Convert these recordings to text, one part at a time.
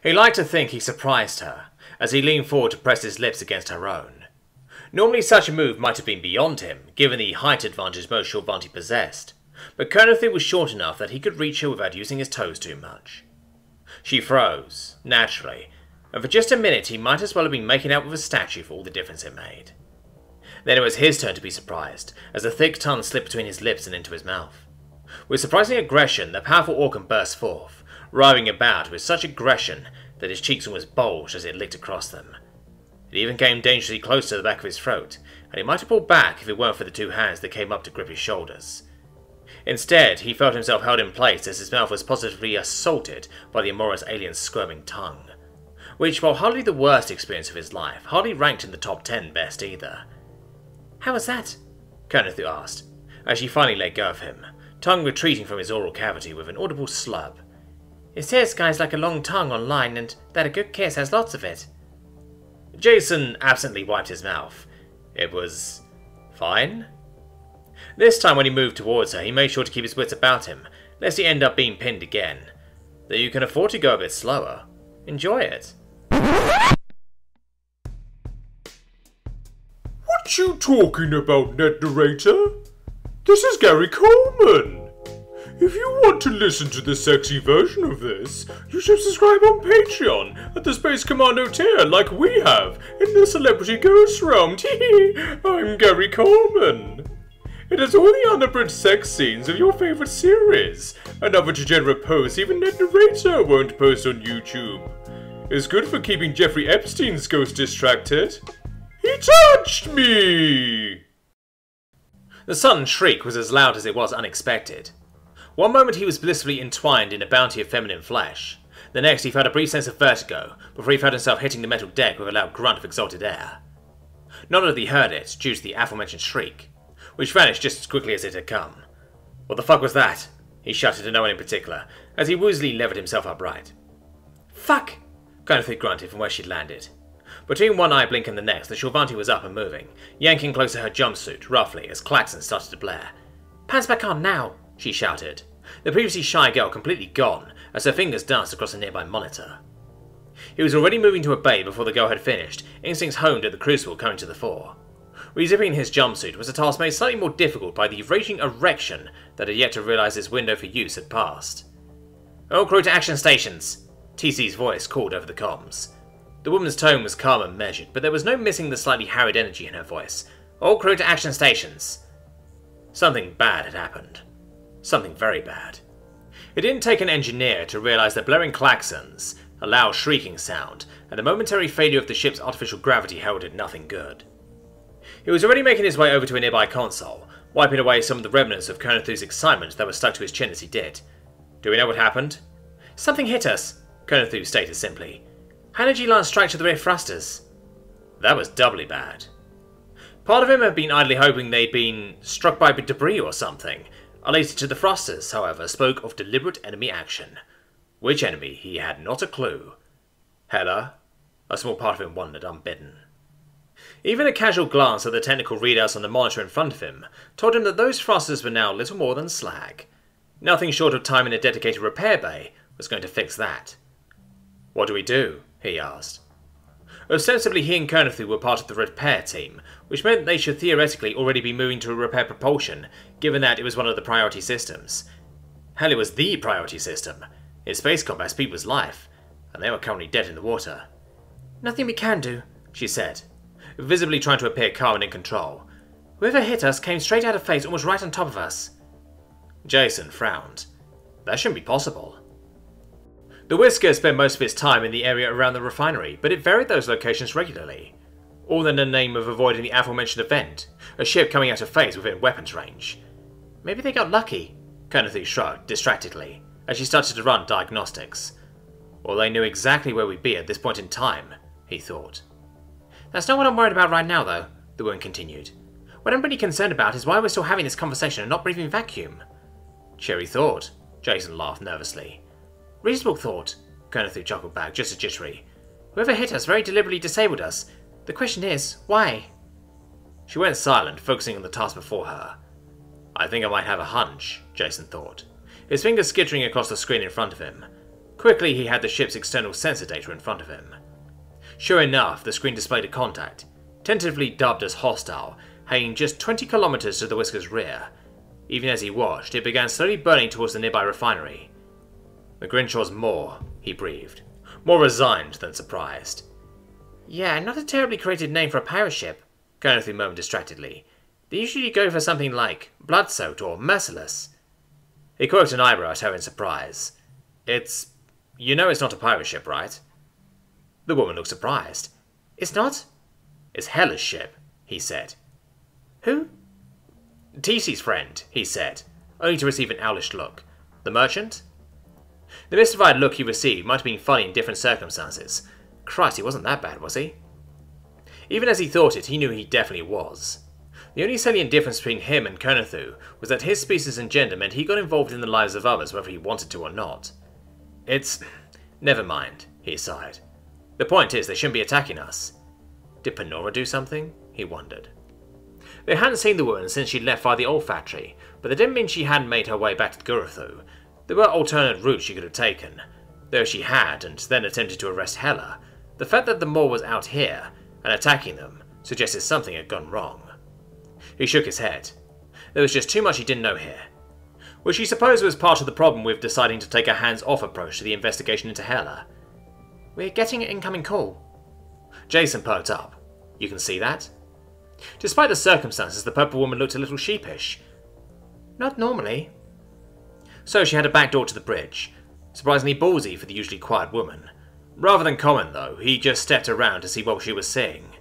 He liked to think he surprised her, as he leaned forward to press his lips against her own. Normally such a move might have been beyond him, given the height advantage most Shorvanti possessed, but Kernothu was short enough that he could reach her without using his toes too much. She froze, naturally, and for just a minute he might as well have been making out with a statue for all the difference it made. Then it was his turn to be surprised, as the thick tongue slipped between his lips and into his mouth. With surprising aggression, the powerful organ burst forth, writhing about with such aggression that his cheeks almost bulged as it licked across them. It even came dangerously close to the back of his throat, and he might have pulled back if it weren't for the two hands that came up to grip his shoulders. Instead, he felt himself held in place as his mouth was positively assaulted by the amorous alien's squirming tongue, which, while hardly the worst experience of his life, hardly ranked in the top 10 best either. "How was that?" Kernothu asked, as she finally let go of him, tongue retreating from his oral cavity with an audible slub. "It says guys like a long tongue online and that a good kiss has lots of it." Jason absently wiped his mouth. It was fine. This time when he moved towards her, he made sure to keep his wits about him, lest he end up being pinned again. Though you can afford to go a bit slower. Enjoy it. What you talking about, Net Narrator? This is Gary Coleman. If you want to listen to the sexy version of this, you should subscribe on Patreon at the Space Commando tier like we have in the Celebrity Ghost Realm. I'm Gary Coleman. It has all the unabridged sex scenes of your favourite series, and other degenerate posts even Net Narrator won't post on YouTube. It's good for keeping Jeffrey Epstein's ghost distracted. He touched me! The sudden shriek was as loud as it was unexpected. One moment he was blissfully entwined in a bounty of feminine flesh. The next he felt a brief sense of vertigo, before he felt himself hitting the metal deck with a loud grunt of exalted air. Not that he heard it, due to the aforementioned shriek, which vanished just as quickly as it had come. What the fuck was that? He shouted to no one in particular, as he woozily levered himself upright. Fuck! Kernothu grunted from where she'd landed. Between one eye blink and the next, the Shorvanti was up and moving, yanking close to her jumpsuit, roughly, as Blacksun started to blare. "Pants back on, now!" she shouted, the previously shy girl completely gone, as her fingers danced across a nearby monitor. He was already moving to obey before the girl had finished, instincts honed at the crucible coming to the fore. Rezipping his jumpsuit was a task made slightly more difficult by the raging erection that had yet to realise his window for use had passed. "All crew to action stations!" TC's voice called over the comms. The woman's tone was calm and measured, but there was no missing the slightly harried energy in her voice. "All crew to action stations!" Something bad had happened. Something very bad. It didn't take an engineer to realise that blaring klaxons, a loud shrieking sound, and a momentary failure of the ship's artificial gravity heralded nothing good. He was already making his way over to a nearby console, wiping away some of the remnants of Kernothu's excitement that was stuck to his chin as he did. "Do we know what happened?" "Something hit us," Kernothu stated simply. "High-energy line strike to the rear thrusters." That was doubly bad. Part of him had been idly hoping they'd been struck by debris or something. Related to the thrusters, however, spoke of deliberate enemy action. Which enemy, he had not a clue. Hela? A small part of him wondered, unbidden. Even a casual glance at the technical readouts on the monitor in front of him told him that those thrusters were now little more than slag. Nothing short of time in a dedicated repair bay was going to fix that. "What do we do?" he asked. Ostensibly he and Kernothu were part of the repair team, which meant they should theoretically already be moving to repair propulsion, given that it was one of the priority systems. Hell, it was the priority system. In space combat, speed was life, and they were currently dead in the water. "Nothing we can do," she said, visibly trying to appear calm and in control. "Whoever hit us came straight out of phase, almost right on top of us." Jason frowned. That shouldn't be possible. The Whisker spent most of its time in the area around the refinery, but it varied those locations regularly, all in the name of avoiding the aforementioned event, a ship coming out of phase within weapons range. "Maybe they got lucky," Kernothu shrugged distractedly, as she started to run diagnostics. "Or they knew exactly where we'd be at this point in time," he thought. "That's not what I'm worried about right now, though," the woman continued. "What I'm really concerned about is why we're still having this conversation and not breathing vacuum." "Cheery thought," Jason laughed nervously. "Reasonable thought," Kernothu chuckled back, just as jittery. "Whoever hit us very deliberately disabled us. The question is, why?" She went silent, focusing on the task before her. "I think I might have a hunch," Jason thought, his fingers skittering across the screen in front of him. Quickly, he had the ship's external sensor data in front of him. Sure enough, the screen displayed a contact, tentatively dubbed as hostile, hanging just 20 kilometers to the Whisker's rear. Even as he watched, it began slowly burning towards the nearby refinery. "The Grinshaw's more," he breathed, more resigned than surprised. "Yeah, not a terribly creative name for a pirate ship," Conor murmured distractedly. "They usually go for something like blood-soaked or merciless." He cocked an eyebrow at her in surprise. You know it's not a pirate ship, right?" The woman looked surprised. "It's not?" "It's Hela's ship," he said. "Who?" "TC's friend," he said, only to receive an owlish look. "The merchant?" The mystified look he received might have been funny in different circumstances. Christ, he wasn't that bad, was he? Even as he thought it, he knew he definitely was. The only salient difference between him and Conor was that his species and gender meant he got involved in the lives of others whether he wanted to or not. Never mind, he sighed. The point is, they shouldn't be attacking us. Did Panora do something? He wondered. They hadn't seen the woman since she'd left via the olfactory, but that didn't mean she hadn't made her way back to Guruthu. There were alternate routes she could have taken. Though she had, and then attempted to arrest Hela, the fact that the Moor was out here, and attacking them, suggested something had gone wrong. He shook his head. There was just too much he didn't know here. Which he supposed was part of the problem with deciding to take a hands-off approach to the investigation into Hela. "We're getting an incoming call." Jason perked up. "You can see that?" Despite the circumstances, the purple woman looked a little sheepish. "Not normally." So she had a back door to the bridge. Surprisingly ballsy for the usually quiet woman. Rather than common, though, he just stepped around to see what she was seeing.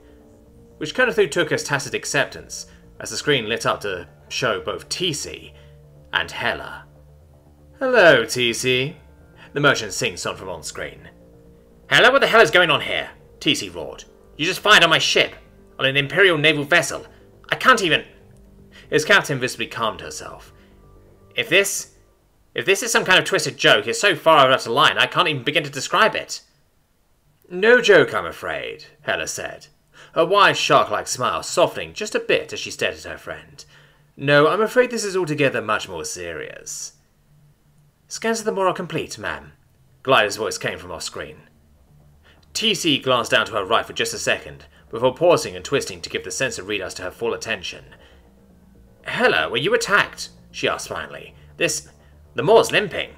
Which Conor took as tacit acceptance, as the screen lit up to show both TC and Hela. "Hello, TC," the merchant sing-song from on-screen. "Hela, what the hell is going on here?" TC roared. "You just fired on my ship, on an Imperial naval vessel. I can't even..." His captain visibly calmed herself. If this is some kind of twisted joke, it's so far out of line I can't even begin to describe it." "No joke, I'm afraid," Hela said, her wide shark-like smile softening just a bit as she stared at her friend. "No, I'm afraid this is altogether much more serious." "Scans of the Moor are complete, ma'am." Glider's voice came from off-screen. TC glanced down to her right for just a second, before pausing and twisting to give the sensor readouts to her full attention. "Hela, were you attacked?" she asked finally. The Moor's limping."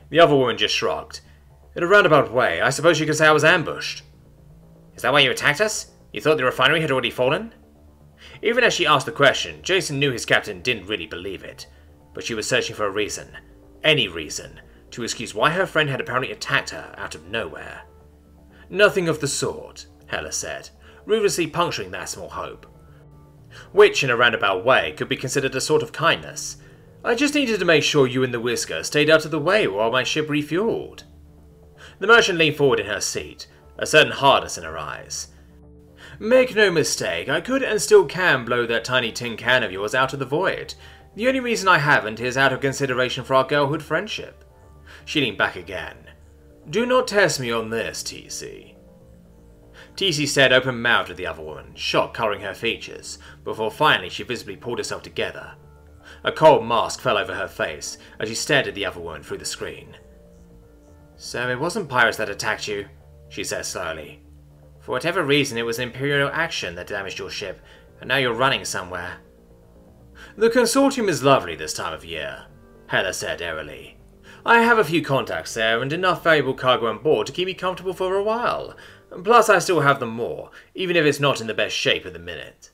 The other woman just shrugged. "In a roundabout way, I suppose you could say I was ambushed." "Is that why you attacked us? You thought the refinery had already fallen?" Even as she asked the question, Jason knew his captain didn't really believe it. But she was searching for a reason, any reason, to excuse why her friend had apparently attacked her out of nowhere. "Nothing of the sort," Hela said, ruthlessly puncturing that small hope. Which, in a roundabout way, could be considered a sort of kindness. "I just needed to make sure you and the Whisker stayed out of the way while my ship refueled." The merchant leaned forward in her seat, a certain hardness in her eyes. "Make no mistake, I could and still can blow that tiny tin can of yours out of the void. The only reason I haven't is out of consideration for our girlhood friendship." She leaned back again. "Do not test me on this, TC." TC stared open-mouthed at the other woman, shock colouring her features, before finally she visibly pulled herself together. A cold mask fell over her face as she stared at the other woman through the screen. "So it wasn't pirates that attacked you," she said slowly. "For whatever reason, it was an Imperial action that damaged your ship, and now you're running somewhere." "The consortium is lovely this time of year," Hela said airily. "I have a few contacts there and enough valuable cargo on board to keep me comfortable for a while. Plus I still have the Moor, even if it's not in the best shape at the minute."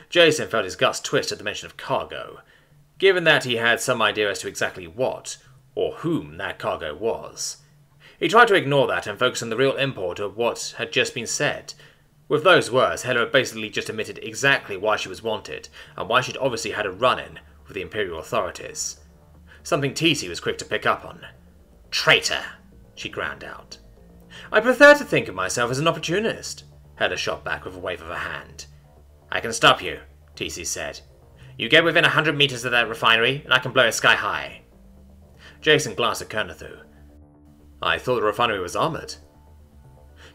Jason felt his guts twist at the mention of cargo, given that he had some idea as to exactly what, or whom, that cargo was. He tried to ignore that and focus on the real import of what had just been said. With those words, Hela basically just admitted exactly why she was wanted, and why she'd obviously had a run-in with the Imperial authorities. Something TC was quick to pick up on. "Traitor!" she ground out. "I prefer to think of myself as an opportunist," Hela shot back with a wave of her hand. "I can stop you," TC said. "You get within 100 meters of that refinery, and I can blow it sky high." Jason glanced at Conor. "I thought the refinery was armoured."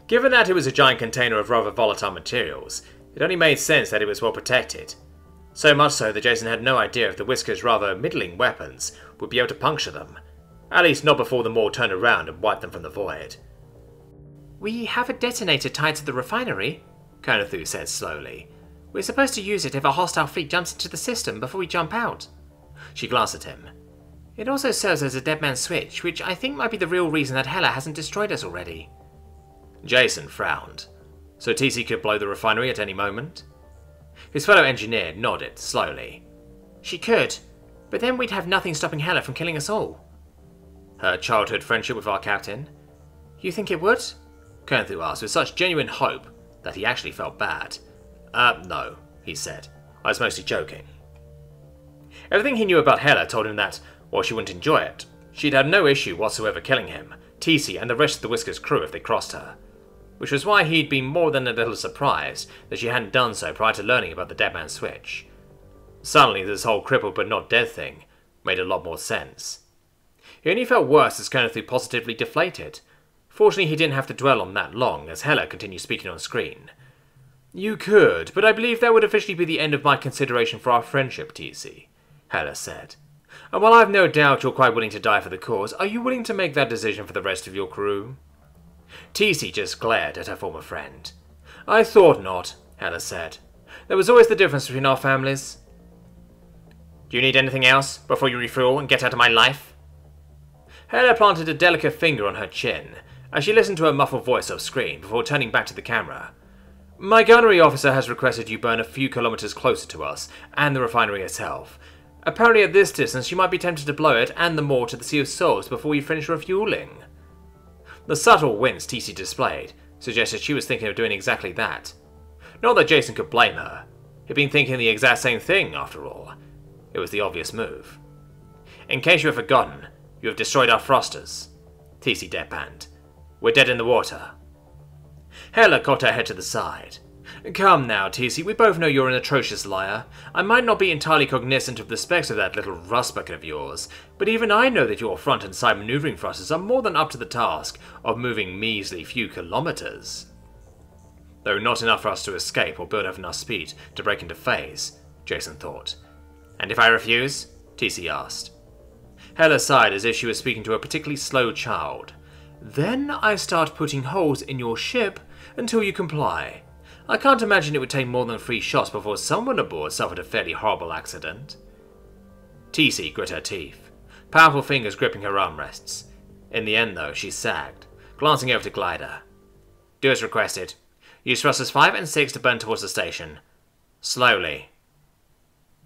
Given that it was a giant container of rather volatile materials, it only made sense that it was well protected. So much so that Jason had no idea if the Whisker's rather middling weapons would be able to puncture them. At least not before them all turned around and wiped them from the void. "We have a detonator tied to the refinery," Kronos said slowly. "We're supposed to use it if a hostile fleet jumps into the system before we jump out." She glanced at him. "It also serves as a dead man's switch, which I think might be the real reason that Hela hasn't destroyed us already." Jason frowned. So TC could blow the refinery at any moment? His fellow engineer nodded slowly. "She could, but then we'd have nothing stopping Hela from killing us all." "Her childhood friendship with our captain?" "You think it would?" Kronos asked with such genuine hope that he actually felt bad. No," he said. "I was mostly joking." Everything he knew about Hela told him that, while she wouldn't enjoy it, she'd have no issue whatsoever killing him, TC and the rest of the Whiskers crew if they crossed her. Which was why he'd been more than a little surprised that she hadn't done so prior to learning about the Dead Man's Switch. Suddenly this whole crippled but not dead thing made a lot more sense. He only felt worse as Kronos positively deflated. Fortunately he didn't have to dwell on that long as Hela continued speaking on screen. "You could, but I believe that would officially be the end of my consideration for our friendship, TC," Hela said. "And while I've no doubt you're quite willing to die for the cause, are you willing to make that decision for the rest of your crew?" TC just glared at her former friend. "I thought not," Hela said. "There was always the difference between our families." "Do you need anything else before you refuel and get out of my life?" Hela planted a delicate finger on her chin as she listened to her muffled voice off screen before turning back to the camera. "My gunnery officer has requested you burn a few kilometers closer to us and the refinery itself. Apparently at this distance you might be tempted to blow it and the moor to the Sea of Souls before you finish refueling." The subtle wince TC displayed suggested she was thinking of doing exactly that. Not that Jason could blame her. He'd been thinking the exact same thing, after all. It was the obvious move. "In case you have forgotten, you have destroyed our thrusters," TC deadpanned. "We're dead in the water." Hela cocked her head to the side. "Come now, TC, we both know you're an atrocious liar. I might not be entirely cognizant of the specs of that little rust bucket of yours, but even I know that your front and side maneuvering thrusters are more than up to the task of moving measly few kilometers. Though not enough for us to escape or build up enough speed to break into phase," Jason thought. "And if I refuse?" TC asked. Hela sighed as if she was speaking to a particularly slow child. "Then I start putting holes in your ship until you comply. I can't imagine it would take more than 3 shots before someone aboard suffered a fairly horrible accident." TC grit her teeth, powerful fingers gripping her armrests. In the end, though, she sagged, glancing over to Glider. "Do as requested. Use thrusters 5 and 6 to burn towards the station. Slowly."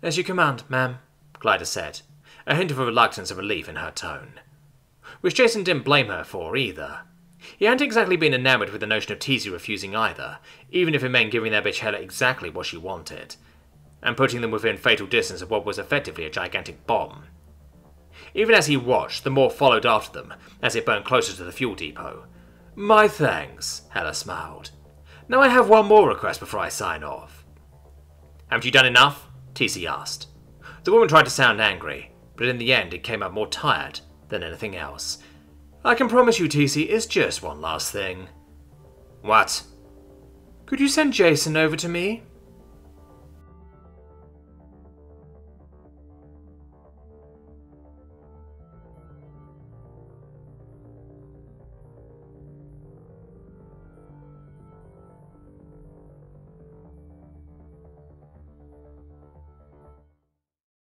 "As you command, ma'am," Glider said, a hint of reluctance and relief in her tone. Which Jason didn't blame her for, either. He hadn't exactly been enamored with the notion of TC refusing either, even if it meant giving that bitch Hela exactly what she wanted, and putting them within fatal distance of what was effectively a gigantic bomb. Even as he watched, the Moor followed after them as it burned closer to the fuel depot. "My thanks," Hela smiled. "Now I have one more request before I sign off." "Haven't you done enough?" TC asked. The woman tried to sound angry, but in the end it came out more tired than anything else. "I can promise you, TC, it's just one last thing." "What?" "Could you send Jason over to me?"